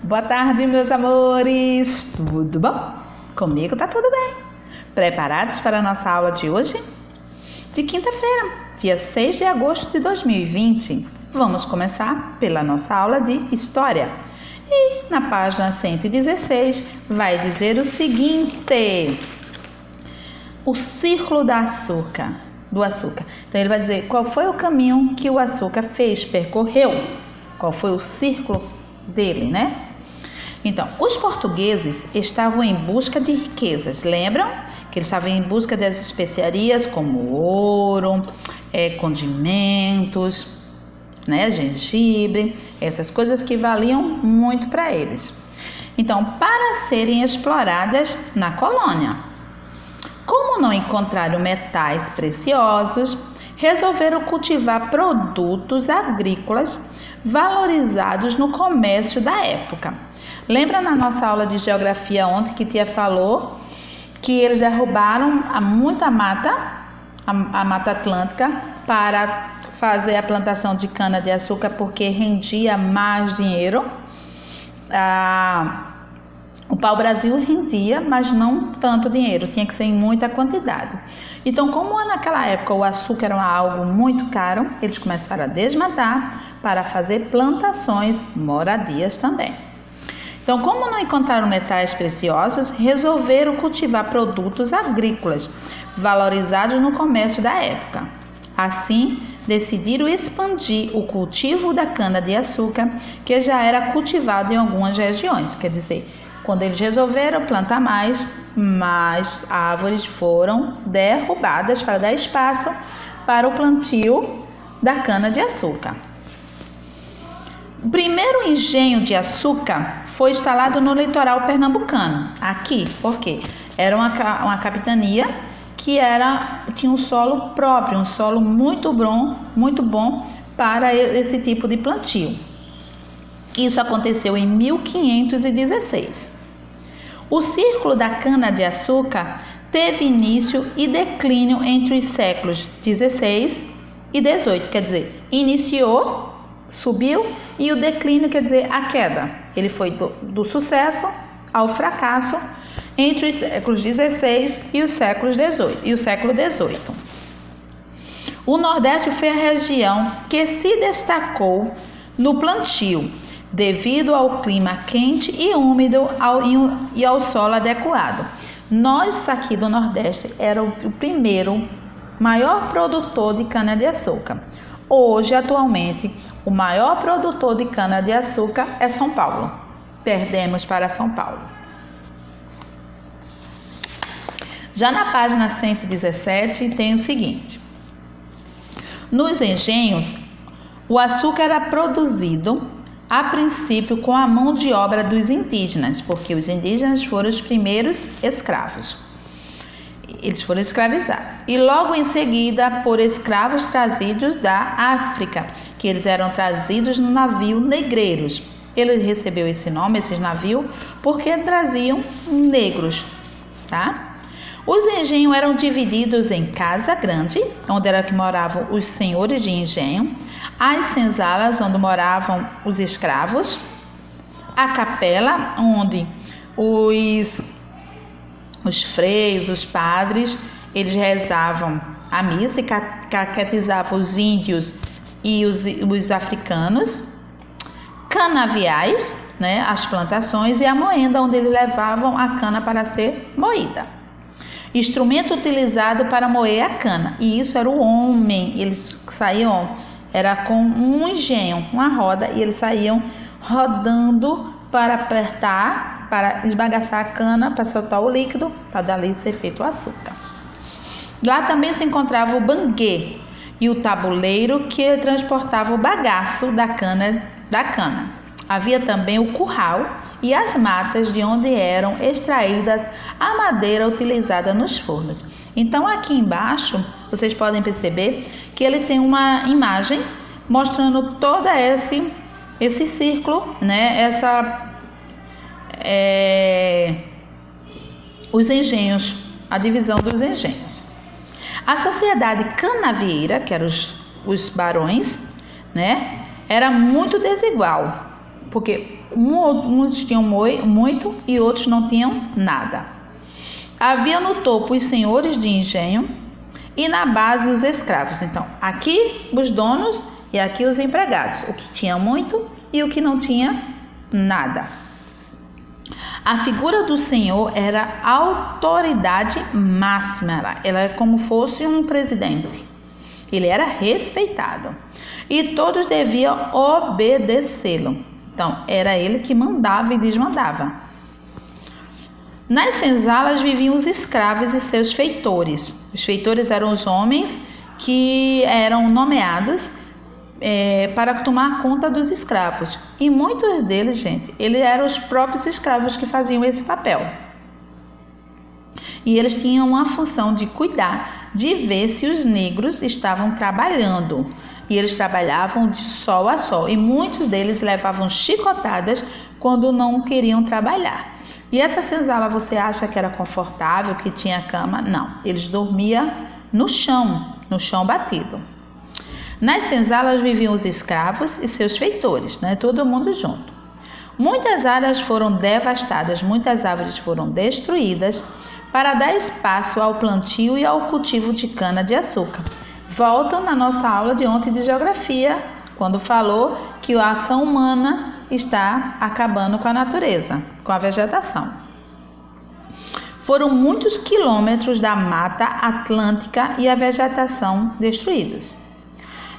Boa tarde, meus amores! Tudo bom? Comigo tá tudo bem. Preparados para a nossa aula de hoje? De quinta-feira, dia 6 de agosto de 2020. Vamos começar pela nossa aula de História. E na página 116 vai dizer o seguinte: o círculo do açúcar. Então ele vai dizer qual foi o caminho que o açúcar percorreu. Qual foi o círculo dele, né? Então, os portugueses estavam em busca de riquezas. Lembram que eles estavam em busca das especiarias como ouro, condimentos, né, gengibre, essas coisas que valiam muito para eles. Então, para serem exploradas na colônia. Como não encontraram metais preciosos, resolveram cultivar produtos agrícolas valorizados no comércio da época. Lembra na nossa aula de geografia ontem que tia falou que eles derrubaram muita mata, a Mata Atlântica, para fazer a plantação de cana-de-açúcar porque rendia mais dinheiro? O pau-brasil rendia, mas não tanto dinheiro, tinha que ser em muita quantidade. Então, como naquela época o açúcar era algo muito caro, eles começaram a desmatar para fazer plantações, moradias também. Então, como não encontraram metais preciosos, resolveram cultivar produtos agrícolas, valorizados no comércio da época. Assim, decidiram expandir o cultivo da cana-de-açúcar, que já era cultivado em algumas regiões. Quer dizer, quando eles resolveram plantar mais árvores foram derrubadas para dar espaço para o plantio da cana-de-açúcar. O primeiro engenho de açúcar foi instalado no litoral pernambucano, aqui, porque era uma capitania que tinha um solo próprio, um solo muito bom para esse tipo de plantio. Isso aconteceu em 1516. O círculo da cana-de-açúcar teve início e declínio entre os séculos 16 e 18, quer dizer, iniciou, subiu, e o declínio quer dizer a queda. Ele foi do sucesso ao fracasso entre os séculos 16 e o século 18. O Nordeste foi a região que se destacou no plantio, devido ao clima quente e úmido e ao solo adequado. Nós aqui do Nordeste era o primeiro maior produtor de cana-de-açúcar. Hoje, atualmente, o maior produtor de cana-de-açúcar é São Paulo. Perdemos para São Paulo. Já na página 117 tem o seguinte: nos engenhos, o açúcar era produzido a princípio com a mão de obra dos indígenas, porque os indígenas foram os primeiros escravos. Eles foram escravizados. E logo em seguida por escravos trazidos da África, que eles eram trazidos no navio negreiros. Ele recebeu esse nome, esses navios, porque traziam negros, tá? Os engenhos eram divididos em Casa Grande, onde era que moravam os senhores de engenho, as senzalas, onde moravam os escravos, a capela, onde os freios, os padres, eles rezavam a missa e catequizavam os índios e os africanos, canaviais, né, as plantações, e a moenda, onde eles levavam a cana para ser moída. Instrumento utilizado para moer a cana, e isso era o homem. Eles saíam, era com um engenho, uma roda, e eles saíam rodando para apertar, para esbagaçar a cana, para soltar o líquido, para dali ser feito o açúcar. Lá também se encontrava o banguê e o tabuleiro que transportava o bagaço da cana. Havia também o curral e as matas de onde eram extraídas a madeira utilizada nos fornos. Então aqui embaixo vocês podem perceber que ele tem uma imagem mostrando todo esse círculo, né? Os engenhos, a divisão dos engenhos. A sociedade canavieira, que eram os barões, né? Era muito desigual, porque Muitos tinham muito e outros não tinham nada. Havia no topo os senhores de engenho e na base os escravos. Então, aqui os donos e aqui os empregados, o que tinha muito e o que não tinha nada. A figura do senhor era a autoridade máxima, ela é como fosse um presidente. Ele era respeitado e todos deviam obedecê-lo. Então, era ele que mandava e desmandava. Nas senzalas viviam os escravos e seus feitores. Os feitores eram os homens que eram nomeados para tomar conta dos escravos. E muitos deles, gente, eles eram os próprios escravos que faziam esse papel. E eles tinham a função de cuidar, de ver se os negros estavam trabalhando. E eles trabalhavam de sol a sol. E muitos deles levavam chicotadas quando não queriam trabalhar. E essa senzala, você acha que era confortável, que tinha cama? Não, eles dormiam no chão batido. Nas senzalas viviam os escravos e seus feitores, né? Todo mundo junto. Muitas áreas foram devastadas, muitas árvores foram destruídas para dar espaço ao plantio e ao cultivo de cana-de-açúcar. Voltam na nossa aula de ontem de geografia, quando falou que a ação humana está acabando com a natureza, com a vegetação. Foram muitos quilômetros da Mata Atlântica e a vegetação destruídos.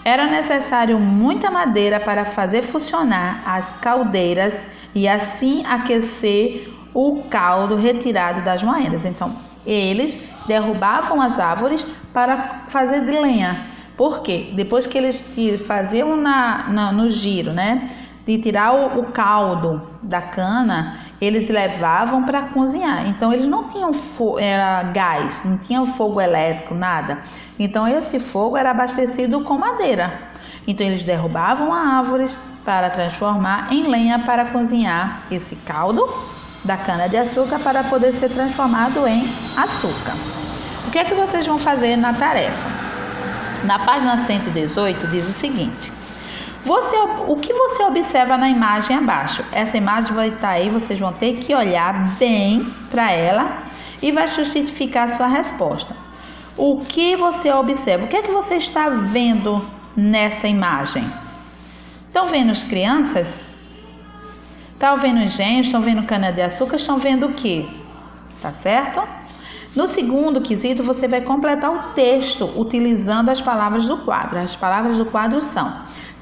Era necessário muita madeira para fazer funcionar as caldeiras e assim aquecer o caldo retirado das moedas. Então, eles derrubavam as árvores para fazer de lenha. Por quê? Depois que eles faziam no giro, né, de tirar o caldo da cana, eles levavam para cozinhar. Então, eles não tinham gás, não tinham fogo elétrico, nada. Então, esse fogo era abastecido com madeira. Então, eles derrubavam as árvores para transformar em lenha para cozinhar esse caldo da cana-de-açúcar para poder ser transformado em açúcar. O que é que vocês vão fazer na tarefa? Na página 118 diz o seguinte: o que você observa na imagem abaixo? Essa imagem vai estar aí, vocês vão ter que olhar bem para ela e vai justificar a sua resposta. O que você observa? O que é que você está vendo nessa imagem? Estão vendo as crianças? Estão vendo engenhos? Estão vendo cana-de-açúcar? Estão vendo o quê? Tá certo? No segundo quesito, você vai completar o texto utilizando as palavras do quadro. As palavras do quadro são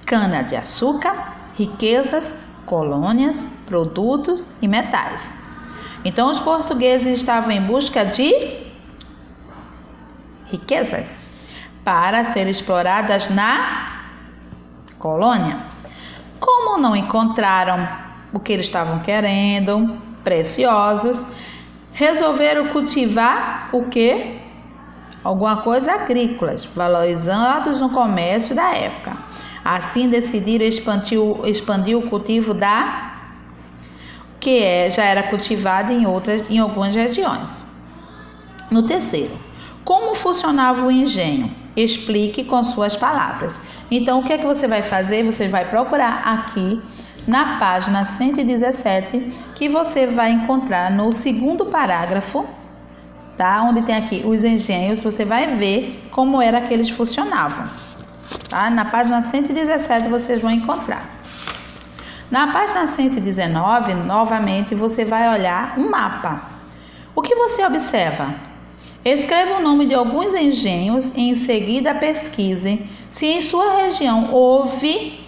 cana-de-açúcar, riquezas, colônias, produtos e metais. Então, os portugueses estavam em busca de riquezas para serem exploradas na colônia. Como não encontraram o que eles estavam querendo, preciosos, resolveram cultivar o quê? Alguma coisa agrícolas, valorizados no comércio da época. Assim decidiram expandir o cultivo já era cultivado em algumas regiões. No terceiro, como funcionava o engenho? Explique com suas palavras. Então, o que é que você vai fazer? Você vai procurar aqui na página 117, que você vai encontrar no segundo parágrafo, tá? Onde tem aqui os engenhos, você vai ver como era que eles funcionavam. Tá? Na página 117 vocês vão encontrar. Na página 119, novamente, você vai olhar um mapa. O que você observa? Escreva o nome de alguns engenhos e em seguida pesquise se em sua região houve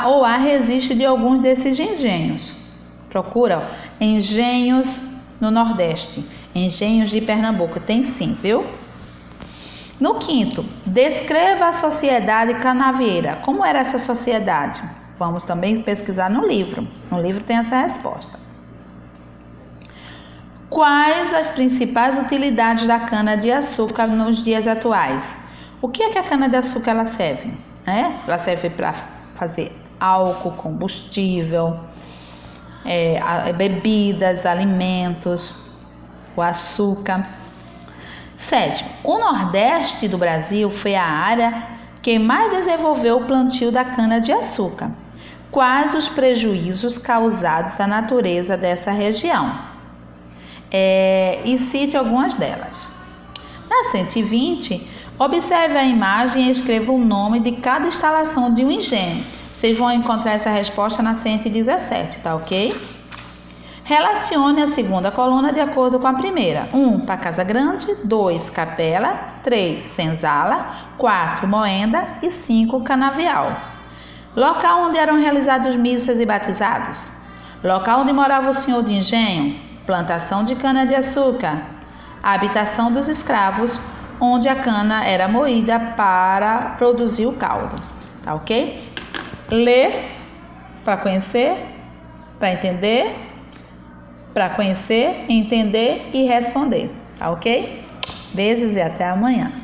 ou há registro de alguns desses engenhos. Procura engenhos no Nordeste, engenhos de Pernambuco, tem sim, viu? No quinto, descreva a sociedade canavieira. Como era essa sociedade? Vamos também pesquisar no livro. No livro tem essa resposta. Quais as principais utilidades da cana-de-açúcar nos dias atuais? O que é que a cana-de-açúcar ela serve? Ela serve para fazer álcool, combustível, bebidas, alimentos, o açúcar. Sétimo, o Nordeste do Brasil foi a área que mais desenvolveu o plantio da cana-de-açúcar. Quais os prejuízos causados à natureza dessa região? E cite algumas delas. Na 120, observe a imagem e escreva o nome de cada instalação de um engenho. Vocês vão encontrar essa resposta na 117, tá ok? Relacione a segunda coluna de acordo com a primeira. 1. Para Casa Grande. 2. Capela. 3. Senzala. 4. Moenda. E 5. Canavial. Local onde eram realizados missas e batizados. Local onde morava o senhor de engenho. Plantação de cana-de-açúcar. A habitação dos escravos, onde a cana era moída para produzir o caldo. Tá ok? Ler para conhecer, para entender, para conhecer, entender e responder. Tá ok? Beijos e até amanhã.